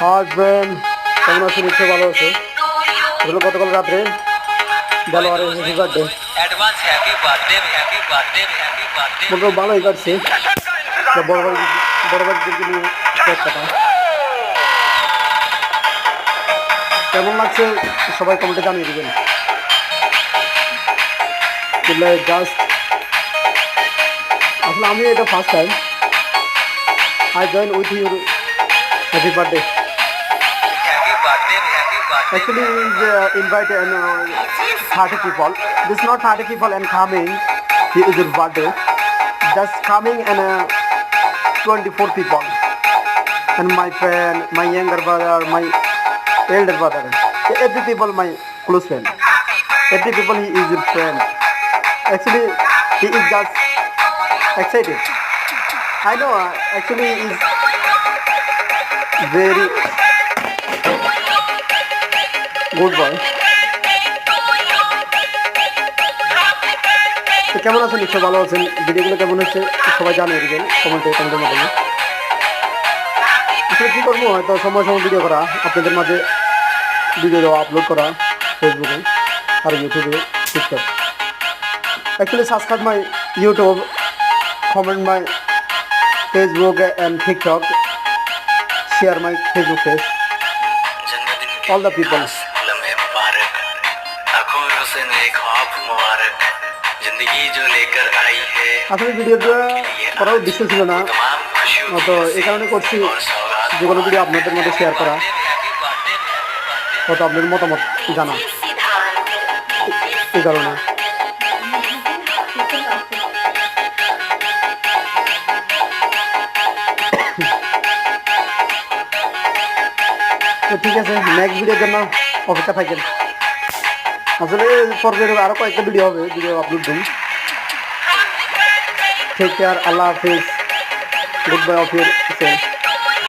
Husband কেমন আছে? নিশ্চয় ভালো আছে। এগুলো গতকাল রাত্রে গেল আর হ্যাপি বার্থডে মোটামুটি ভালোই কাটছে। বড় ভাই দিকে নিয়ে কেক কাটা কেমন লাগছে সবাই কমেন্টে জানিয়ে দেবেন। জাস্ট আসলে আমি এটা first time I join with your happy birthday. Actually, invite 30 people. This is not 30 people and coming. Here is your birthday. Just coming and 24 people. And my friend, my younger brother, my elder brother. Every people my close friend. Every people he is your friend. Actually, he is just excited. I know. Actually, he is very good boy. তো কেমন আছেন? নিশ্চয় ভালো আছেন। ভিডিওগুলো কেমন হচ্ছে সবাই জানিয়ে দেবেন কমেন্টের মাধ্যমে। আসলে কী করবো, হয়তো সময় ভিডিও করা, আপনাদের মাঝে ভিডিও দেওয়া, আপলোড করা ফেসবুকে আর ইউটিউবে, TikTok. Actually subscribe my YouTube, comment my Facebook and TikTok, share my Facebook page, all the people. আসলে ভিডিওটা করার উদ্দেশ্য ছিল না, তো এই কারণে করছি যে কোনো ভিডিও আপনাদের মধ্যে শেয়ার করা, হয়তো আপনাদের মতামত জানা, এই কারণে। তো ঠিক আছে, নেক্সট ভিডিওর জন্য অপেক্ষা থাকেন। আসলে পর্বের আরও কয়েকটা ভিডিও হবে, ভিডিও আপলোড দিন। টেক কেয়ার, আল্লাহ হাফিজ, good bye of your self.